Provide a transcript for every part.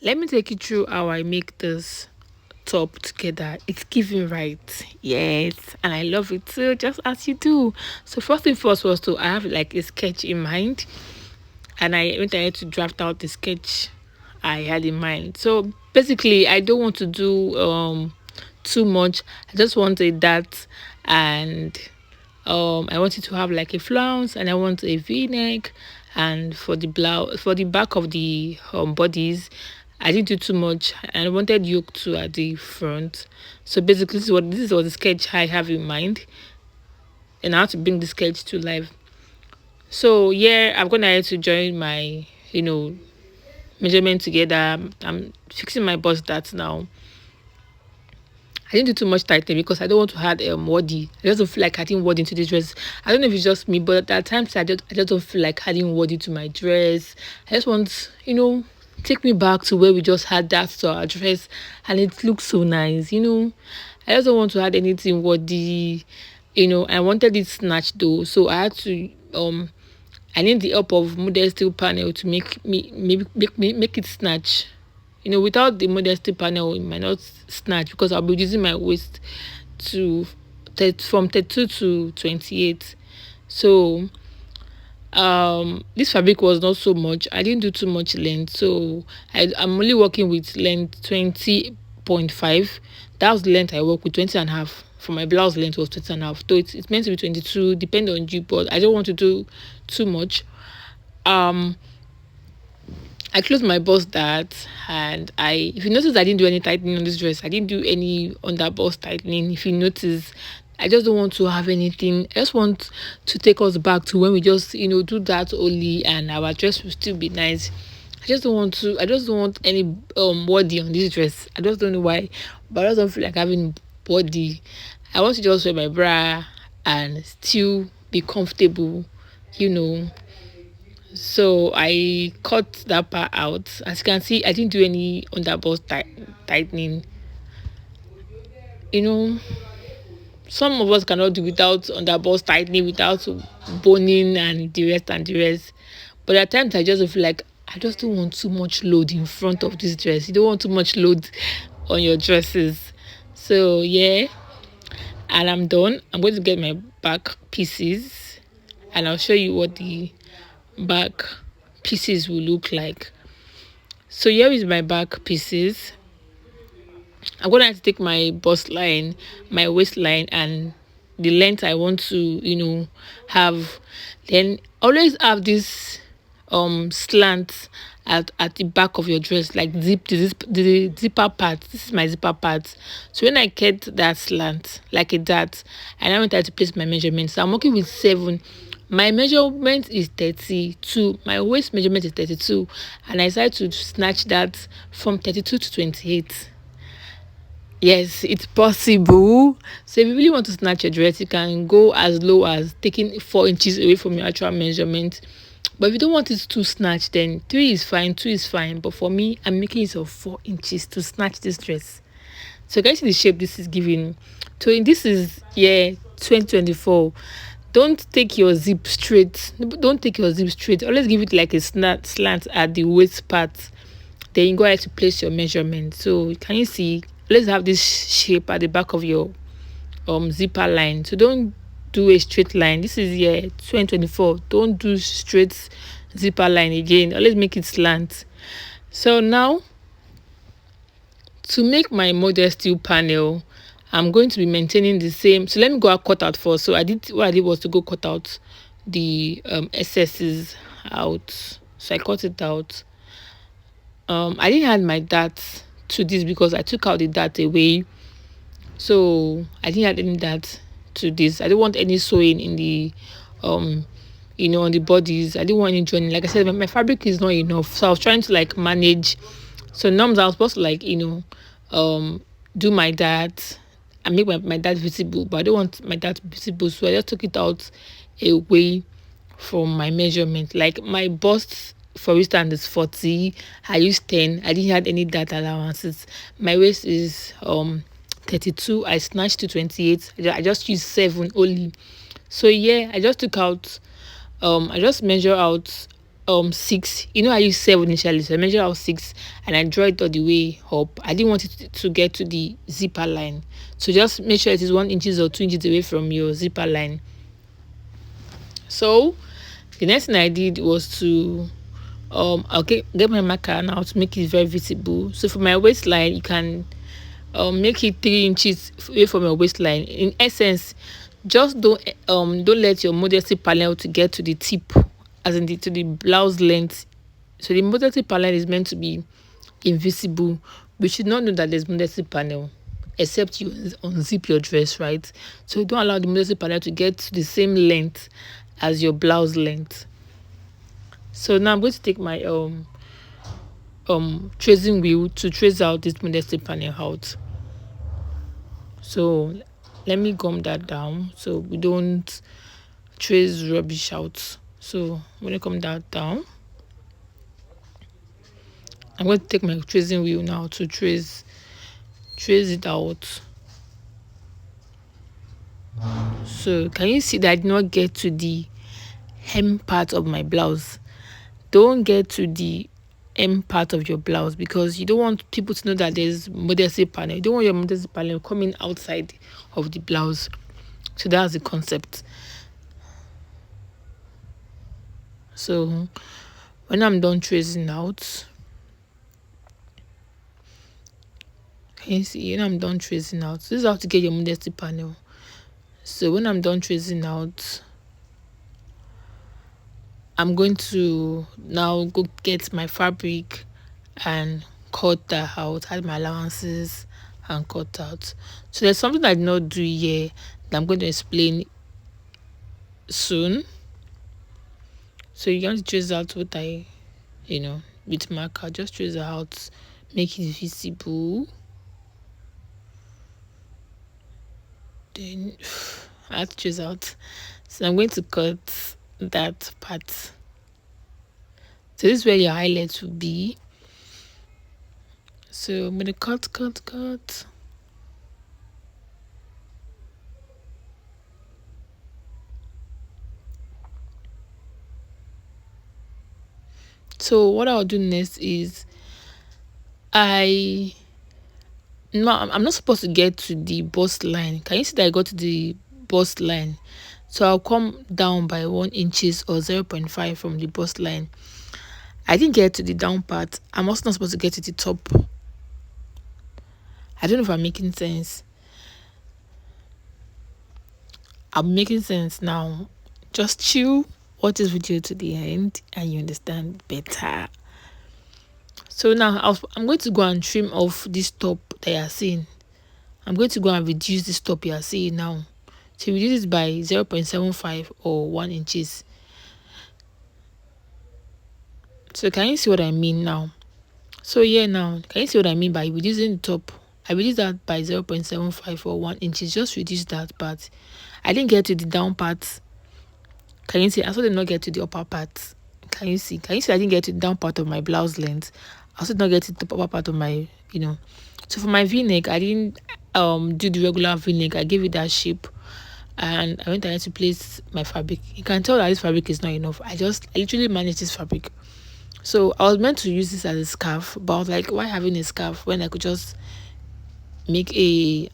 Let me take you through how I make this top together. It's giving right. Yes. And I love it too, just as you do. So first thing first was to I have like a sketch in mind. And I when I had to draft out the sketch I had in mind. So basically I don't want to do too much. I just wanted that, and I wanted to have like a flounce, and I want a v-neck, and for the blouse, for the back of the bodies, I didn't do too much, and I wanted yoke too at the front. So basically this is what the sketch I have in mind, and I have to bring the sketch to life. So yeah, I'm gonna have to join my measurement together. I'm fixing my bust that now. I didn't do too much tightening because I don't want to add wording. I just don't feel like adding wording to this dress. I don't know if it's just me, but at times I just don't feel like adding wording to my dress. I just want, take me back to where we just had that to our dress, and it looks so nice. I just don't want to add anything wordy. I wanted it snatched though, so I had to I need the help of modesty panel to make it snatch. Without the modesty panel, it might not snatch because I'll be using my waist to from 32 to 28. So this fabric was not so much. I didn't do too much length, so I'm only working with length 20.5. That was the length I work with. 20 and a half for my blouse length was 20 and a half. So it's meant to be 22, depend on you, but I don't want to do too much. I closed my bust that, and if you notice, I didn't do any tightening on this dress. I didn't do any under bust tightening. If you notice, I just don't want to have anything. I just want to take us back to when we just do that only, and our dress will still be nice. I just don't want any body on this dress. I just don't know why, but I just don't feel like having body. I want to just wear my bra and still be comfortable, you know. So I cut that part out. As you can see, I didn't do any underbust tightening. Some of us cannot do without underbust tightening, without boning and the rest. But at times I just feel like I just don't want too much load in front of this dress. You don't want too much load on your dresses. So yeah, and I'm done. I'm going to get my back pieces, and I'll show you what the back pieces will look like. So here is my back pieces. I'm gonna have to take my bust line, my waistline, and the length I want to have. Then always have this slant at the back of your dress, like the zipper part. This is my zipper part. So when I get that slant like that, and I want to place my measurements, so I'm working with 7. My measurement is 32. My waist measurement is 32, and I decided to snatch that from 32 to 28. Yes, it's possible. So if you really want to snatch a dress, you can go as low as taking 4 inches away from your actual measurement. But if you don't want it to snatch, then 3 is fine, 2 is fine. But for me, I'm making it of 4 inches to snatch this dress. So guys, see the shape this is giving. So this is 2024. Don't take your zip straight. Don't take your zip straight. Always give it like a slant at the waist part. Then you go ahead to place your measurement. So can you see? Let's have this shape at the back of your zipper line. So don't do a straight line. This is 2024. Don't do straight zipper line again. Always make it slant. So now, to make my modesty panel, I'm going to be maintaining the same. So let me go cut out first. So what I did was to go cut out the excesses out. So I cut it out. I didn't add my dart to this because I took out the dart away. So I didn't add any dart to this. I don't want any sewing in the on the bodies. I didn't want any joining. Like I said, my fabric is not enough. So I was trying to like manage. So norms I was supposed to like do my dart and make my dart visible, but I don't want my dart visible, so I just took it out away from my measurement. Like my bust, for instance, is 40. I used 10. I didn't have any dart allowances. My waist is 32. I snatched to 28. I just used 7 only. So yeah, I just took out I just measure out 6. I use 7 initially, so I measure out 6 and I draw it all the way up. I didn't want it to get to the zipper line, so just make sure it is 1 inches or 2 inches away from your zipper line. So the next thing I did was to okay, get my marker now to make it very visible. So for my waistline, you can make it 3 inches away from your waistline. In essence, just don't let your modesty panel to get to the tip, as in to the blouse length. So the modesty panel is meant to be invisible. We should not know that there's modesty panel except you unzip your dress, right? So don't allow the modesty panel to get to the same length as your blouse length. So now I'm going to take my tracing wheel to trace out this modesty panel out. So let me gum that down so we don't trace rubbish out. So I'm going to gum that down. I'm going to take my tracing wheel now to trace it out. So can you see that I did not get to the hem part of my blouse? Don't get to the hem part of your blouse because you don't want people to know that there's modesty panel. You don't want your modesty panel coming outside of the blouse. So that's the concept. So when I'm done tracing out, can you see? When I'm done tracing out, this is how to get your modesty panel. So when I'm done tracing out, I'm going to now go get my fabric and cut that out, add my allowances and cut out. So there's something I did not do here that I'm going to explain soon. So you're going to trace out what I, with marker, just trace it out, make it visible. Then I have to trace out. So I'm going to cut that part. So this is where your highlights will be. So I'm going to cut. So what I'll do next is I'm not supposed to get to the bust line. Can you see that I got to the bust line? So I'll come down by 1 inches or 0.5 from the bust line. I didn't get to the down part. I'm also not supposed to get to the top. I don't know if I'm making sense. I'm making sense now. Just chill, watch this video to the end and you understand better. So now I'm going to go and trim off this top that you are seeing. I'm going to go and reduce this top you are seeing now. So reduce it by 0.75 or 1 inches. So can you see what I mean now? So yeah, now can you see what I mean by reducing the top? I reduced that by 0.75 or 1 inches. Just reduce that part. I didn't get to the down part. Can you see? I also did not get to the upper part. Can you see? I didn't get to the down part of my blouse length. I also did not get to the upper part of my, So for my V-neck, I didn't do the regular V-neck. I gave it that shape. And I went ahead to place my fabric. You can tell that this fabric is not enough. I literally managed this fabric. So I was meant to use this as a scarf, but I was like, why having a scarf when I could just make a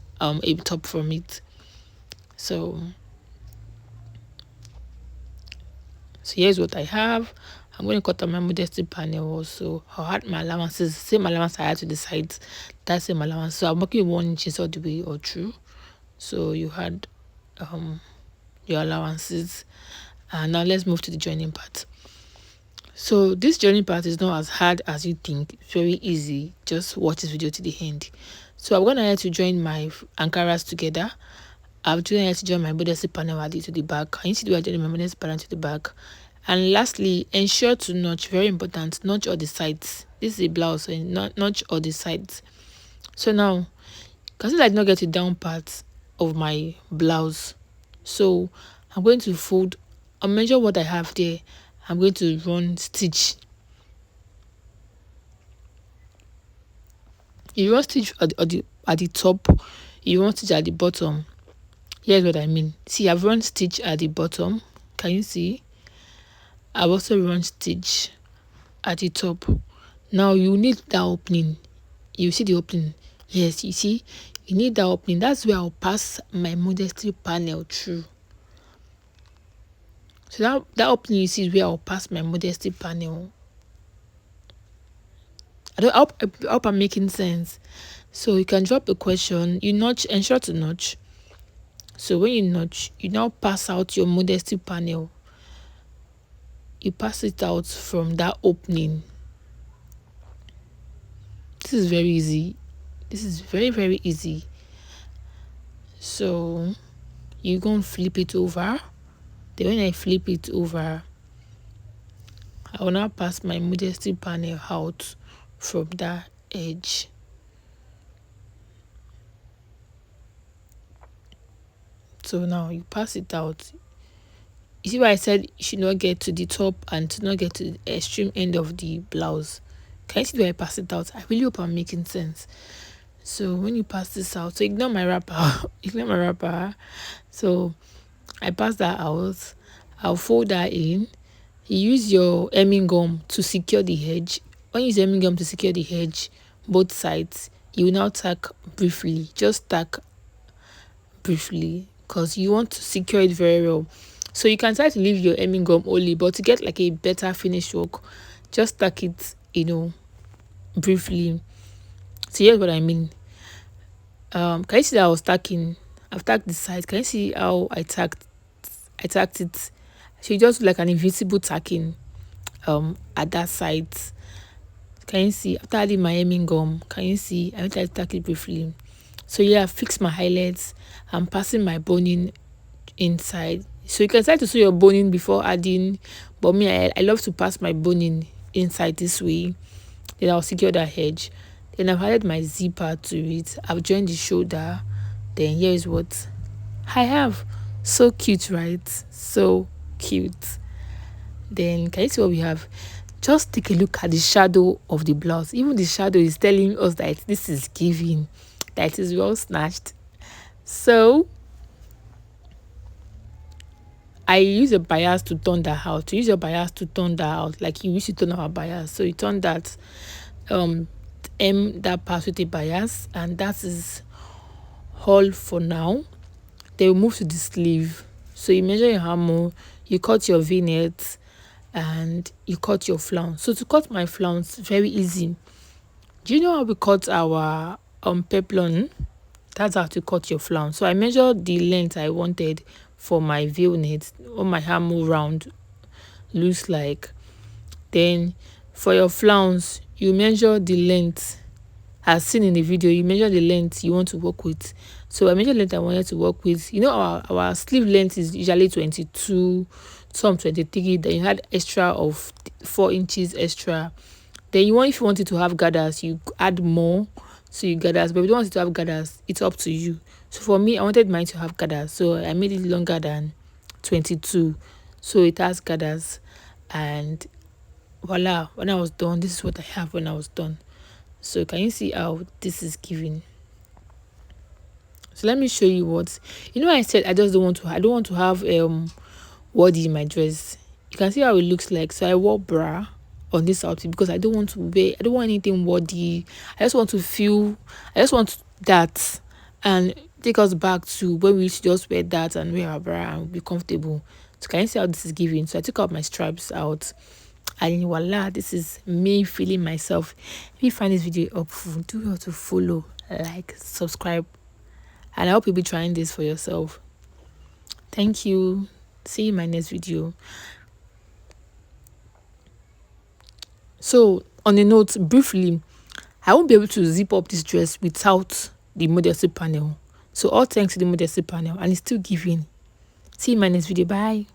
top from it? So here's what I have. I'm going to cut out my modesty panel also. I'll add my allowances, same allowance I had to the sides, that same allowance. So I'm working 1 inch all the way or through. So you had your allowances. And now let's move to the joining part. So this joining part is not as hard as you think. It's very easy. Just watch this video to the end. So I'm going to have to join my ankaras together. I'm going to have to join my modesty panel added to the back. I need to do I join my modesty panel to the back. And lastly, ensure to notch. Very important. Notch all the sides. This is a blouse, so notch all the sides. So now, consider I did not get the down part of my blouse. So I'm going to fold. I'll measure what I have there. I'm going to run stitch. You run stitch at the top. You run stitch at the bottom. Here's what I mean. See, I've run stitch at the bottom. Can you see? I've also run stitch at the top. Now you need that opening. You see the opening? Yes, you see, you need that opening. That's where I'll pass my modesty panel through. So that opening you see is where I'll pass my modesty panel. I hope I'm making sense. So you can drop a question. You notch, ensure to notch. So when you notch, you now pass out your modesty panel. You pass it out from that opening. This is very easy. This is very, very easy. So you go and flip it over. Then when I flip it over, I will now pass my modesty panel out from that edge. So now you pass it out. You see why I said you should not get to the top and to not get to the extreme end of the blouse. Can you see why I pass it out? I really hope I'm making sense. So when you pass this out, so ignore my wrapper. Ignore my wrapper. So I pass that out. I'll fold that in. You use your hemming gum to secure the edge. When you use hemming gum to secure the edge, both sides, you will now tack briefly. Just tack briefly because you want to secure it very well. So you can try to leave your hemming gum only, but to get like a better finish work, just tack it, briefly. So here's what I mean. Can you see that I was tacking? I've tacked the side. Can you see how I tacked it? So you just do like an invisible tacking at that side. Can you see after adding my hemming gum? Can you see I went to tack it briefly? So yeah, I fixed my highlights. I'm passing my boning inside. So you can try to sew your boning before adding, but me, I love to pass my boning inside this way. Then I'll secure that edge. Then I've added my zipper to it. I've joined the shoulder. Then here is what I have. So cute, right? So cute. Then can you see what we have? Just take a look at the shadow of the blouse. Even the shadow is telling us that this is giving, that it is well snatched. So I use a bias to turn that out. To use your bias to turn that out, like you used to turn our bias. So you turn that that part with a bias, and that is all for now. Then we move to the sleeve. So you measure your armhole, you cut your v-net, and you cut your flounce. So to cut my flounce, very easy. Do you know how we cut our peplon? That's how to cut your flounce. So I measured the length I wanted for my v-net or my armhole round looks like. Then for your flounce, you measure the length as seen in the video. You measure the length you want to work with. So I measured the length I wanted to work with. You know, our sleeve length is usually 22, some 23. Then you had extra of 4 inches extra. Then if you wanted to have gathers, you add more. So you gathers, but if you don't want it to have gathers, it's up to you. So for me, I wanted mine to have gathers, so I made it longer than 22. So it has gathers, and voila, when I was done, this is what I have when I was done. So can you see how this is giving? So let me show you what, I said I don't want to have wording in my dress. You can see how it looks like. So I wore bra on this outfit because I don't want anything wordy. I just want that and take us back to when we used to just wear that and wear our bra and be comfortable. So can you see how this is giving? So I took out my stripes out, and voila, this is me feeling myself. If you find this video helpful, do not to follow, like, subscribe, and I hope you'll be trying this for yourself. Thank you. See you in my next video. So on a note, briefly, I won't be able to zip up this dress without the modesty panel. So all thanks to the modesty panel, and it's still giving. See you in my next video. Bye.